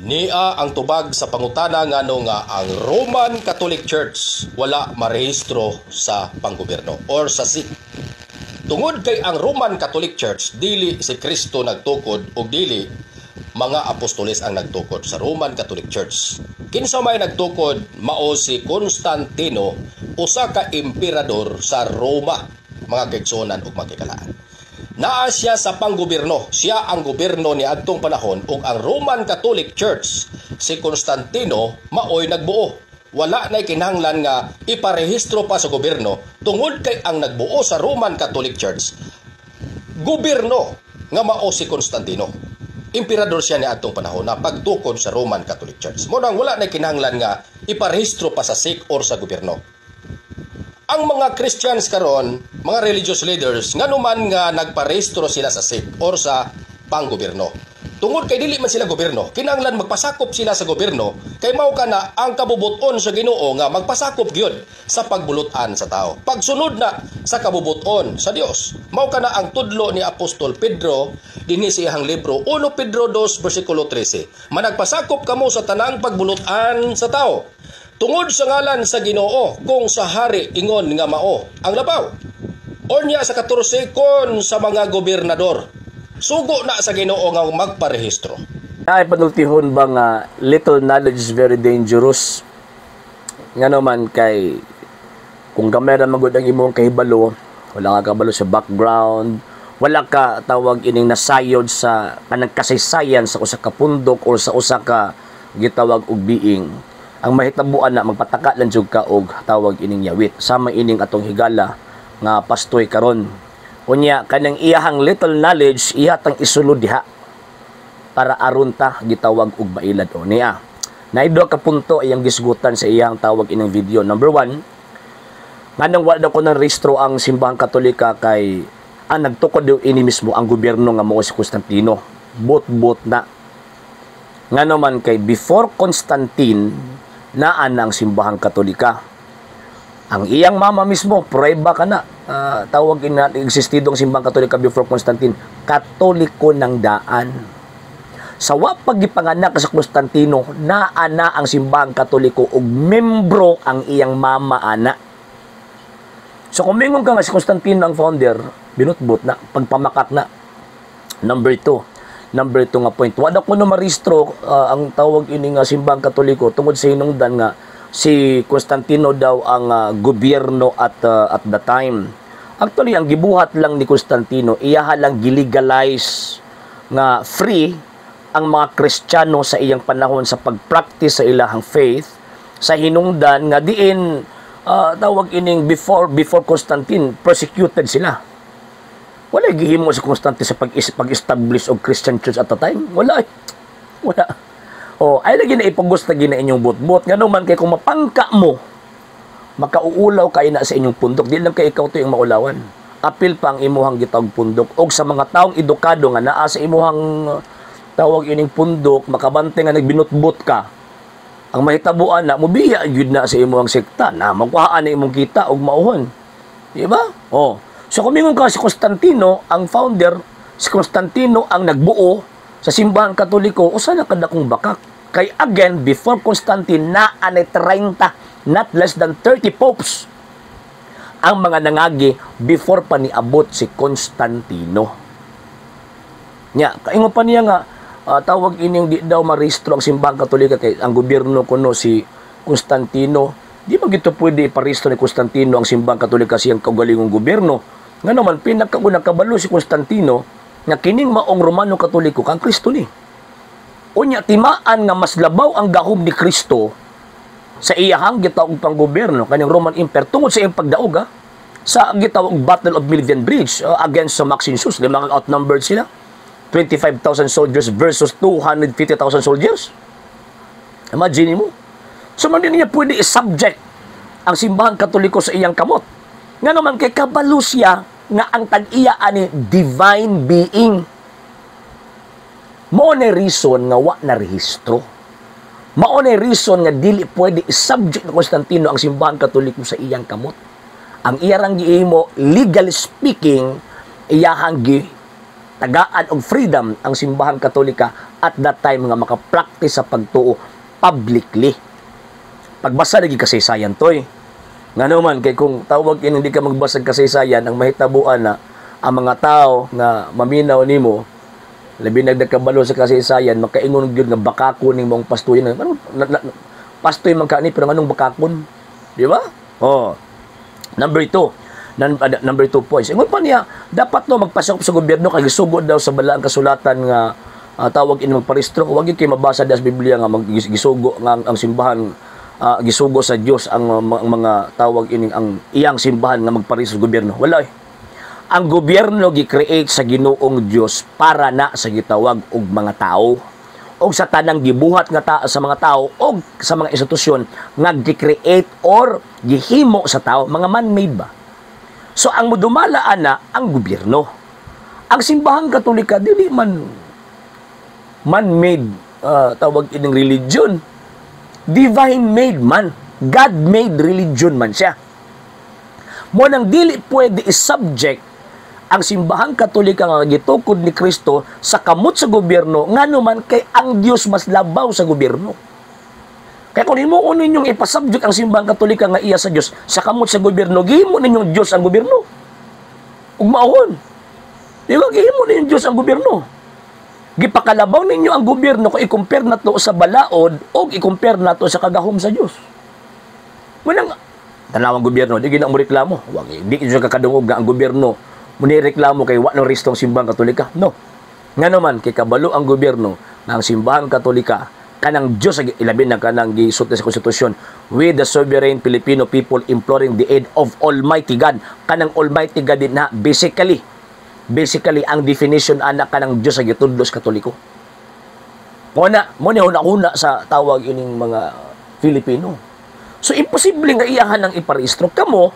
Nia ang tubag sa pangutana ngano nga ang Roman Catholic Church wala marehistro sa panggobyerno or sa SIC. Tungod kay ang Roman Catholic Church dili si Kristo nagtukod ug dili mga apostoles ang nagtukod sa Roman Catholic Church. Kinsa may nagtukod mao si Constantino, usa ka emperador sa Roma, mga kaigsuonan ug magkikalaan. Naa siya sa panggobyerno, siya ang gobyerno ni adtong panahon ug ang Roman Catholic Church si Constantino maoy nagbuo. Wala na kinahanglan nga iparehistro pa sa gobyerno tungod kay ang nagbuo sa Roman Catholic Church gobyerno nga mao si Constantino. Emperador siya ni adtong panahon na pagtukod sa Roman Catholic Church. Mo nang wala na kinahanglan nga iparehistro pa sa SIC or sa gobyerno. Ang mga Christians karon, mga religious leaders, nganuman nga nagparehistro sila sa SIC or sa panggobyerno. Tungod kay dili man sila gobyerno, kinahanglan magpasakop sila sa gobyerno kay mao kana ang kabubuton sa Ginoo nga magpasakop gyud sa pagbulutan sa tao. Pagsunod na sa kabubuton sa Dios. Mao kana ang tudlo ni Apostol Pedro dinhi sa iyang libro 1 Pedro 2 bersikulo 13. Managpasakop kamo sa tanang pagbulutan sa tao. Tungod sa ngalan sa Ginoo, kung sa hari ingon nga mao ang labaw. Onya sa 14 kon sa mga gobernador. Sugo na sa Ginoo nga magparehistro. Ay panultihon ba nga little knowledge is very dangerous. Nga naman kay kung gamay ra magud ang imong kahibalo, wala ka kabalo sa background, wala ka tawag ining nasayod sa kanang kasaysayan sa usa ka pundok or sa usa ka gitawag og being. Ang mahitabuan na magpataka lang jud ka og tawag ining yawit. Sama ining atong higala nga pastoy karon. Unya kanang iyahang little knowledge ihatang isulod diha para aron ta gitawag og bailad o niya. Naiddo ka punto iyang gisgutan sa iyang tawag ining video. Number 1, nganong wala ko nang rehistro ang simbahang Katolika kay ang nagtukod daw ini mismo ang gobyerno nga mao si Constantino. Bot-bot na. Nga naman kay before Constantine naan ang simbahang Katolika. Ang iyang mama mismo, prueba ka na. Tawag na existido ang simbahang Katolika before Constantine. Katoliko ng daan. Sa wapag gipanganak sa Constantino, naan na ang simbahang Katoliko ug membro ang iyang mama ana. So kung mingon ka nga si Constantino ang founder, binutbot na, pagpamakak na. Number 2 nga point. Wala ko na marehistro ang tawag ini nga simbahang Katoliko tungod sa hinungdan nga si Constantino daw ang gobyerno at the time. Actually, ang gibuhat lang ni Constantino, iyaha lang gilegalize nga free ang mga Kristiyano sa iyang panahon sa pagpractice sa ilahang faith sa hinungdan nga diin tawag ining before Constantine persecuted sila. Wala gihimo si Constantine sa pag-establish of Christian church at the time. Wala. Ay lagi na ipagos na gina inyong bot-bot. Nga naman kay kung mapangka mo, makauulaw ka ina sa inyong pundok. Di lang kay ikaw to yung maulawan. Apil pa ang imuhang gitawag pundok. O sa mga taong edukado nga naa sa imuhang tawag ining pundok, makabante nga nagbinutbot ka. Ang mahitabuan na, mubiya yun na sa imuhang sekta na magkuhaan na imong kita o mauhon. Diba? So kung mingon ka si Constantino, ang founder, si Constantino ang nagbuo sa simbahang Katoliko, usa na kada kong bakak. Kay again, before Constantine, naanay 30, not less than 30 popes ang mga nangagi before pa niabot si Constantino. Kaingon pa niya nga, tawag ining di daw marehistro ang simbahang Katolika kay ang gobyerno kuno si Constantino. Di ba gito pwede iparehistro ni Constantino ang simbahang Katolika siyang kaugalingong gobyerno? Nga naman, pinakabalo si Constantino nga kining maong Romano Katoliko kang Kristo ni. Unya, timaan nga mas labaw ang gahom ni Kristo sa iyahang gitawag pang gobyerno kanyang Roman Empire tungod sa iyang pagdaog sa gitawag Battle of Milvian Bridge against sa Maxentius. Di mga outnumbered sila. 25,000 soldiers versus 250,000 soldiers. Imagine mo. So, man din niya pwede i-subject ang simbahang Katoliko sa iyang kamot. Nga naman kay kabalo siya nga ang tag-iya ani divine being. Mao na reason nga wa na rehistro. Mao na reason nga dili pwede i-subject ni Constantino ang simbahang Katoliko sa iyang kamot. Ang iyang giimo, legally speaking, iyahang tagaan og freedom ang simbahang Katolika at that time nga maka-practice sa pagtuo publicly. Pagbasa lagi kasaysayan toy. Nga naman kay kung tawag hindi ka magbasa kasaysayan, ang mahitabuan na ang mga tao nga maminaw nimo labi nagdakabalo sa kasaysayan makaingon gyud nga bakakon ning mong pastoy pastoy man kani pero anong bakakon, di ba? Number 2 points. Ingon pa niya, dapat no magpasok sa gobyerno kay gisugod daw sa balaang kasulatan nga tawag ini magparehistro. Wag kay mabasa sa Biblia nga magisugo nga ang simbahan gisugo sa Dios ang mga tawag ini ang iyang simbahan nga magparehistro sa gobyerno. Wala eh. Ang gobyerno gi-create sa Ginoong Dios para na sa gitawag og mga tao o sa tanang gibuhat nga sa mga tao o sa mga institusyon nga gi-create or gihimo sa tao, mga man-made ba. So ang mudumalaan na ang gobyerno. Ang simbahang Katolika dili man-made tawag ining religion. Divine-made man, God-made religion man siya. Mo nang dili pwede i-subject ang simbahang Katolika nga gitukod ni Kristo sa kamot sa gobyerno ngano man kay ang Dios mas labaw sa gobyerno. Kaya kung himuon ninyong ipasubject ang simbahang Katolika nga iya sa Dios sa kamot sa gobyerno, gihimo ninyong Dios ang gobyerno. Ug maahon. Di ba gihimo ninyong Dios ang gobyerno? Gipakalabaw ninyo ang gobyerno kung i-compare nato sa balaod o i-compare nato sa kagahom sa Dios. Munang tanawang gobyerno, di gina mo reklamo. Wag di siya kakadungog nga ang gobyerno munireklamo kay wa no restong simbahang Katolika. No. Nga naman kay kabalo ang gobyerno ng simbahang Katolika kanang Dios ilabi na kanang gisulti sa konstitusyon, with the sovereign Filipino people imploring the aid of Almighty God. Kanang Almighty God din na basically ang definition anak kanang Dios sa gitudlo sa Katoliko. Mo una sa tawag ining mga Filipino. So imposible nga iyahan ang iparehistro kamo,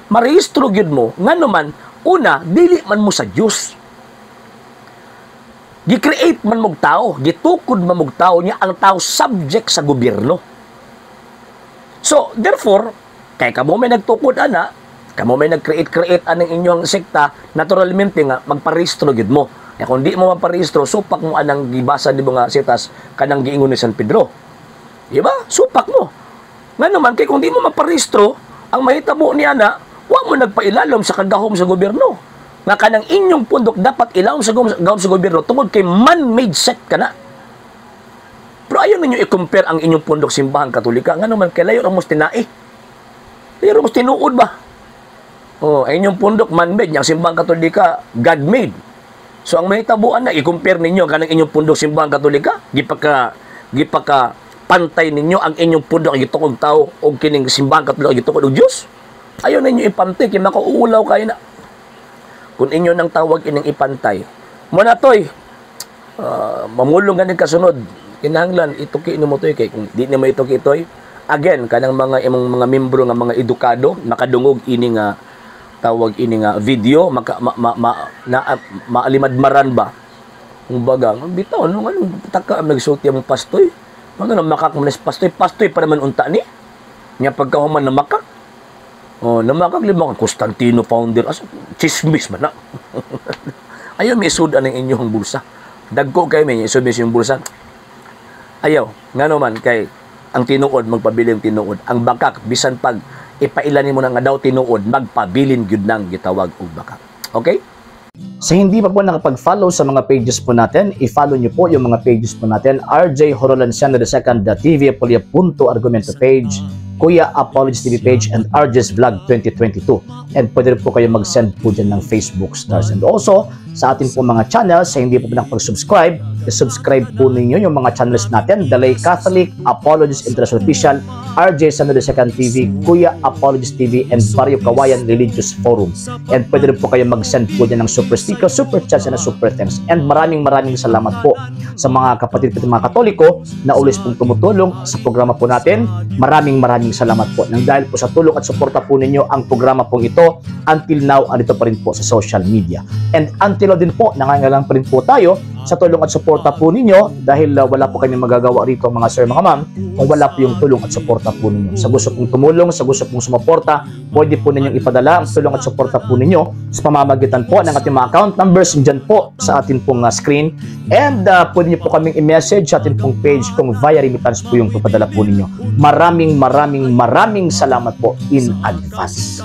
marehistro gyud mo ngano man. Una, dili man mo sa Diyos. Gi-create man mong tao, gitukod man mong tao niya ang tao subject sa gobyerno. So, therefore, kay kamo may nagtukod ana, kamo may nag-create anang inyong sekta, naturalmente nga magparehistro gid mo. Kaya kung di mo magparehistro, supak mo anang gibasa di mga sitas kanang giingon ni San Pedro. Di ba? Supak mo. Nga naman, kay kung di mo magparehistro, ang mahitabo niya na wa mo nagpailalom sa kagahom sa gobyerno. Nga kanang inyong pundok dapat ilawom sa gahom sa gobyerno tungod kay man-made set ka na. Pero ayaw ninyo i-compare ang inyong pundok simbahang Katolika. Nga naman, kay layo ramos tinai. Layo ramos tinuod ba? Ang inyong pundok man-made, yung simbahang Katolika, God-made. So ang mahitabuan na, i-compare ninyo kanang inyong pundok simbahang Katolika, gipaka pantay ninyo ang inyong pundok gitukod tao o kining simbahang Katolika gitukod og Dios. Ayaw ninyo ipantay, kaya makauulaw kayo na. Kung inyo nang tawag ining ipantay, muna to'y, mamulong ganin kasunod, kinahanglan, ituki mo to'y, kaya kung di naman ituki to'y, again, kanang imong mga membro nga mga edukado, makadungog ini nga, tawag ini nga video, maalimadmaran ba? Kung baga, bitaw, anong taka ang nagsulti ang pastoy? Mga makak mo na pastoy para man unta ni? Nga pagkahuman na makak? Namakag lima ka Constantino founder chismis man na. Ayaw may sudan ang inyong bulsa. Dagko kayo may isud yung bulsa. Ayaw nga naman kay ang tinuod magpabiling tinuod. Ang bakak bisan pag ipailan mo na nga daw tinuod magpabilin gyud nang gitawag og bakak. Okay? Sa hindi pa po nakapag-follow sa mga pages po natin, i-follow nyo po yung mga pages po natin, RJ Horolanciano II, TV Apolia Punto Argumento page, Kuya Apologist TV page, and RJ's Vlog 2022. And pwede rin po kayo mag-send po dyan ng Facebook stars. And also, sa ating po mga channels, sa hindi po nakapag-subscribe, i-subscribe po ninyo yung mga channels natin, The Lay Catholic, Apologist International Official, RJ Sano II TV, Kuya Apologist TV, and Barrio Kawayan Religious Forum. And pwede rin po kayo mag-send po dyan ng super sticker, super chats, and super thanks. And maraming salamat po sa mga kapatid at mga Katoliko na always pong tumutulong sa programa po natin. Maraming salamat po. Nang dahil po sa tulong at suporta po ninyo, ang programa pong ito, until now, andito pa rin po sa social media. And until now din po, nangangailangan pa rin po tayo sa tulong at suporta po ninyo dahil wala po kami magagawa rito mga sir, mga ma'am, kung wala po yung tulong at suporta po ninyo. Sa gusto pong tumulong, sa gusto pong sumuporta, pwede po ninyong ipadala ang tulong at suporta po ninyo sa pamamagitan po ng ating mga account numbers dyan po sa ating pong screen. And pwede nyo po kaming i-message sa ating pong page kung via remittance po yung papadala po ninyo. Maraming salamat po in advance.